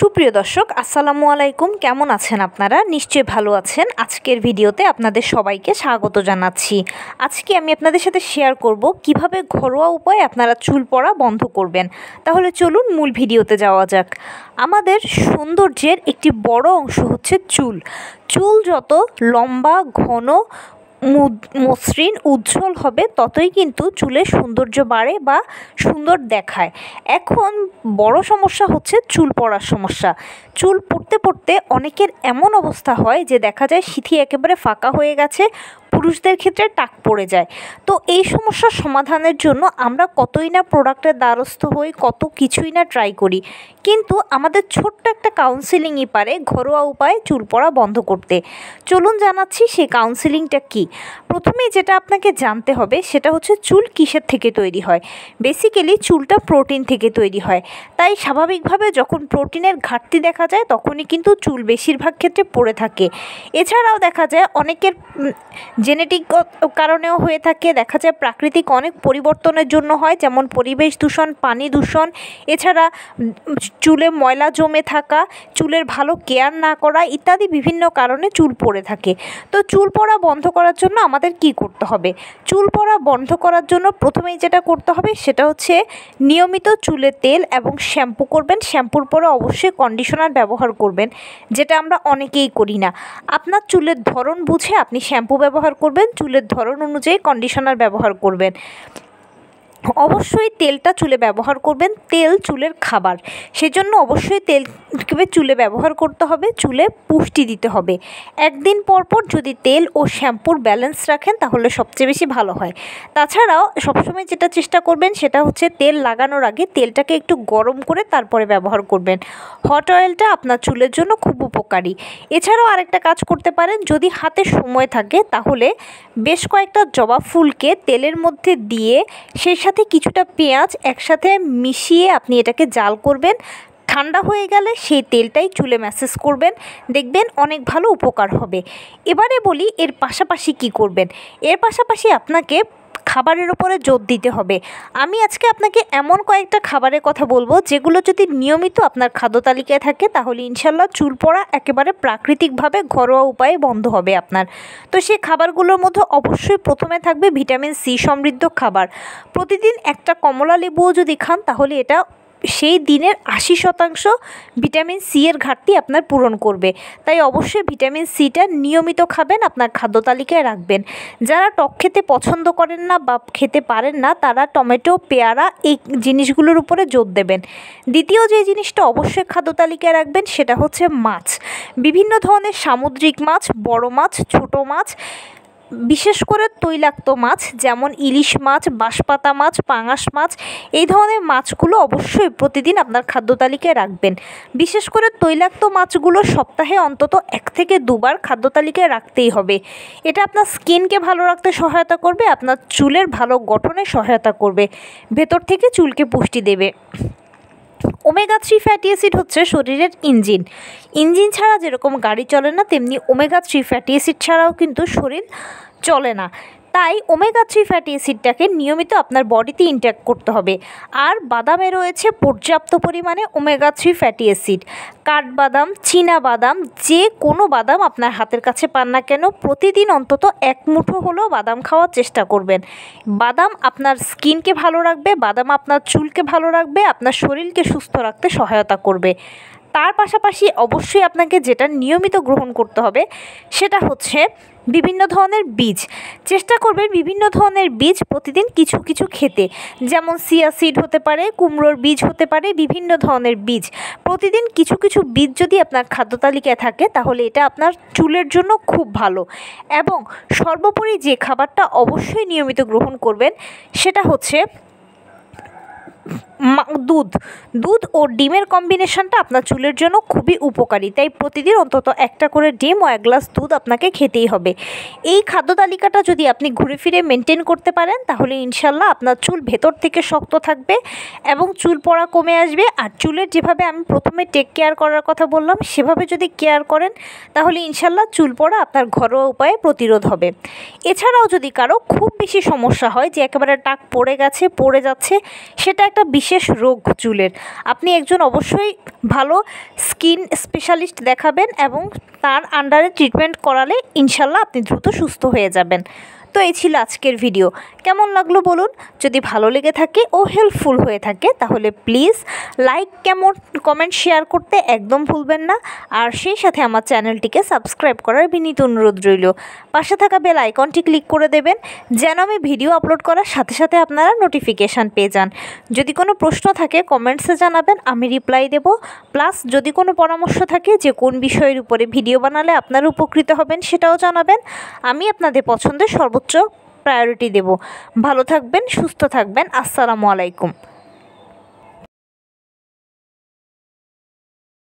সুপ্রিয় দর্শক আসসালামু আলাইকুম, কেমন আছেন আপনারা? নিশ্চয়ই ভালো আছেন। আজকের ভিডিওতে আপনাদের সবাইকে স্বাগত জানাচ্ছি। আজকে আমি আপনাদের সাথে শেয়ার করব কিভাবে ঘরোয়া উপায়ে আপনারা চুল পড়া বন্ধ করবেন। তাহলে চলুন মূল ভিডিওতে যাওয়া যাক। আমাদের সৌন্দর্যের একটি বড় অংশ হচ্ছে চুল। চুল যত লম্বা, ঘন, মসৃণ, উজ্জ্বল হবে ততই কিন্তু চুলের সৌন্দর্য বাড়ে বা সুন্দর দেখায়। এখন বড় সমস্যা হচ্ছে চুল পড়ার সমস্যা। চুল পড়তে পড়তে অনেকের এমন অবস্থা হয় যে দেখা যায় সিথি একেবারে ফাঁকা হয়ে গেছে, পুরুষদের ক্ষেত্রে টাক পড়ে যায়। তো এই সমস্যার সমাধানের জন্য আমরা কতই না প্রোডাক্টের দ্বারস্থ হই, কত কিছুই না ট্রাই করি, কিন্তু আমাদের ছোট্ট একটা কাউন্সিলিংই পারে ঘরোয়া উপায়ে চুল পড়া বন্ধ করতে। চলুন জানাচ্ছি সেই কাউন্সিলিংটা কী। প্রথমেই যেটা আপনাকে জানতে হবে সেটা হচ্ছে চুল কিসের থেকে তৈরি হয়। বেসিক্যালি চুলটা প্রোটিন থেকে তৈরি হয়, তাই স্বাভাবিকভাবে যখন প্রোটিনের ঘাটতি দেখা যায় তখনই কিন্তু চুল বেশিরভাগ ক্ষেত্রে পড়ে থাকে। এছাড়াও দেখা যায় অনেকের জেনেটিক কারণেও হয়ে থাকে, দেখা যায় প্রাকৃতিক অনেক পরিবর্তনের জন্য হয়, যেমন পরিবেশ দূষণ, পানি দূষণ, এছাড়া চুলে ময়লা জমে থাকা, চুলের ভালো কেয়ার না করা ইত্যাদি বিভিন্ন কারণে চুল পড়ে থাকে। তো চুল পড়া বন্ধ করার জন্য আমাদের কি করতে হবে? চুল পড়া বন্ধ করার জন্য প্রথমেই যেটা করতে হবে সেটা হচ্ছে নিয়মিত চুলে তেল এবং শ্যাম্পু করবেন। শ্যাম্পুর পরে অবশ্যই কন্ডিশনার ব্যবহার করবেন, যেটা আমরা অনেকেই করি না। আপনার চুলের ধরন বুঝে আপনি শ্যাম্পু ব্যবহার করবেন, চুলের ধরন অনুযায়ী কন্ডিশনার ব্যবহার করবেন। অবশ্যই তেলটা চুলে ব্যবহার করবেন, তেল চুলের খাবার, সেজন্য অবশ্যই তেলকে চুলে ব্যবহার করতে হবে, চুলে পুষ্টি দিতে হবে। একদিন পর পর যদি তেল ও শ্যাম্পুর ব্যালেন্স রাখেন তাহলে সবচেয়ে বেশি ভালো হয়। তাছাড়াও সবসময় যেটা চেষ্টা করবেন সেটা হচ্ছে তেল লাগানোর আগে তেলটাকে একটু গরম করে তারপরে ব্যবহার করবেন। হট অয়েলটা আপনার চুলের জন্য খুব উপকারী। এছাড়াও আরেকটা কাজ করতে পারেন, যদি হাতে সময় থাকে তাহলে বেশ কয়েকটা জবা ফুলকে তেলের মধ্যে দিয়ে সেই সাথে কিছুটা পেঁয়াজ একসাথে মিশিয়ে আপনি এটাকে জাল করবেন। ঠান্ডা হয়ে গেলে সেই তেলটাই চুলে ম্যাসেজ করবেন, দেখবেন অনেক ভালো উপকার হবে। এবারে বলি এর পাশাপাশি কি করবেন। এর পাশাপাশি আপনাকে খাবারের উপরে জোর দিতে হবে। আমি আজকে আপনাকে এমন কয়েকটা খাবারের কথা বলবো যেগুলো যদি নিয়মিত আপনার খাদ্য তালিকায় থাকে তাহলে ইনশাল্লাহ চুল পড়া একেবারে প্রাকৃতিকভাবে ঘরোয়া উপায়ে বন্ধ হবে আপনার। তো সেই খাবারগুলোর মধ্যে অবশ্যই প্রথমে থাকবে ভিটামিন সি সমৃদ্ধ খাবার। প্রতিদিন একটা কমলা লেবুও যদি খান তাহলে এটা সেই দিনের 80% ভিটামিন সি এর ঘাটতি আপনার পূরণ করবে। তাই অবশ্যই ভিটামিন সিটা নিয়মিত খাবেন, আপনার খাদ্য তালিকায় রাখবেন। যারা টক খেতে পছন্দ করেন না বা খেতে পারেন না তারা টমেটো, পেয়ারা এই জিনিসগুলোর উপরে জোর দেবেন। দ্বিতীয় যে জিনিসটা অবশ্যই খাদ্য তালিকায় রাখবেন সেটা হচ্ছে মাছ। বিভিন্ন ধরনের সামুদ্রিক মাছ, বড় মাছ, ছোট মাছ, বিশেষ করে তৈলাক্ত মাছ যেমন ইলিশ মাছ, বাঁশপাতা মাছ, পাঙাশ মাছ, এই ধরনের মাছগুলো অবশ্যই প্রতিদিন আপনার খাদ্য তালিকায় রাখবেন। বিশেষ করে তৈলাক্ত মাছগুলো সপ্তাহে অন্তত 1 থেকে 2 বার খাদ্য তালিকায় রাখতেই হবে। এটা আপনার স্কিনকে ভালো রাখতে সহায়তা করবে, আপনার চুলের ভালো গঠনে সহায়তা করবে, ভেতর থেকে চুলকে পুষ্টি দেবে। ওমেগা 3 ফ্যাটি অ্যাসিড হচ্ছে শরীরের ইঞ্জিন ছাড়া যেরকম গাড়ি চলে না, তেমনি ওমেগা 3 ফ্যাটি অ্যাসিড ছাড়াও কিন্তু শরীর চলে না। তাই ওমেগা 3 ফ্যাটি অ্যাসিডটাকে নিয়মিত আপনার বডিতে ইনটেক করতে হবে। আর বাদামে রয়েছে পর্যাপ্ত পরিমাণে ওমেগা 3 ফ্যাটি অ্যাসিড। কাঠবাদাম, চীনা বাদাম, যে কোনো বাদাম আপনার হাতের কাছে পান না কেন প্রতিদিন অন্তত 1 মুঠো হলেও বাদাম খাওয়ার চেষ্টা করবেন। বাদাম আপনার স্কিনকে ভালো রাখবে, বাদাম আপনার চুলকে ভালো রাখবে, আপনার শরীরকে সুস্থ রাখতে সহায়তা করবে। তার পাশাপাশি অবশ্যই আপনাকে যেটা নিয়মিত গ্রহণ করতে হবে সেটা হচ্ছে বিভিন্ন ধরনের বীজ। চেষ্টা করবেন বিভিন্ন ধরনের বীজ প্রতিদিন কিছু কিছু খেতে, যেমন চিয়া সিড হতে পারে, কুমড়োর বীজ হতে পারে, বিভিন্ন ধরনের বীজ। প্রতিদিন কিছু কিছু বীজ যদি আপনার খাদ্য তালিকায় থাকে তাহলে এটা আপনার চুলের জন্য খুব ভালো। এবং সর্বোপরি যে খাবারটা অবশ্যই নিয়মিত গ্রহণ করবেন সেটা হচ্ছে দুধ ও ডিমের কম্বিনেশনটা আপনার চুলের জন্য খুবই উপকারী। তাই প্রতিদিন অন্তত একটা করে ডিম ও 1 গ্লাস দুধ আপনাকে খেতেই হবে। এই খাদ্য তালিকাটা যদি আপনি ঘুরে ফিরে মেনটেন করতে পারেন তাহলে ইনশাল্লাহ আপনার চুল ভেতর থেকে শক্ত থাকবে এবং চুল পড়া কমে আসবে। আর চুলের যেভাবে আমি প্রথমে টেক কেয়ার করার কথা বললাম সেভাবে যদি কেয়ার করেন তাহলে ইনশাল্লাহ চুল পড়া আপনার ঘরোয়া উপায়ে প্রতিরোধ হবে। এছাড়াও যদি কারো খুব বেশি সমস্যা হয় যে একেবারে টাক পড়ে যাচ্ছে, সেটা একটা বিশেষ বিশেষ রোগ চুলের, আপনি একজন অবশ্যই ভালো স্কিন স্পেশালিস্ট দেখাবেন এবং তার আন্ডারে ট্রিটমেন্ট করালে ইনশাল্লাহ আপনি দ্রুত সুস্থ হয়ে যাবেন। তো এই ছিল আজকের ভিডিও। কেমন লাগলো বলুন? যদি ভালো লেগে থাকে ও হেল্পফুল হয়ে থাকে তাহলে প্লিজ লাইক, কমেন্ট, শেয়ার করতে একদম ভুলবেন না। আর সেই সাথে আমার চ্যানেলটিকে সাবস্ক্রাইব করার বিনীত অনুরোধ রইল। পাশে থাকা বেল আইকনটি ক্লিক করে দেবেন যেন আমি ভিডিও আপলোড করার সাথে সাথে আপনারা নোটিফিকেশান পেয়ে যান। যদি কোনো প্রশ্ন থাকে কমেন্টসে জানাবেন, আমি রিপ্লাই দেব। প্লাস যদি কোনো পরামর্শ থাকে যে কোন বিষয়ের উপরে ভিডিও বানালে আপনারা উপকৃত হবেন সেটাও জানাবেন। আমি আপনাদের পছন্দের সর্বোচ্চ প্রায়োরিটি দেব। ভালো থাকবেন, সুস্থ থাকবেন। আসসালামু আলাইকুম।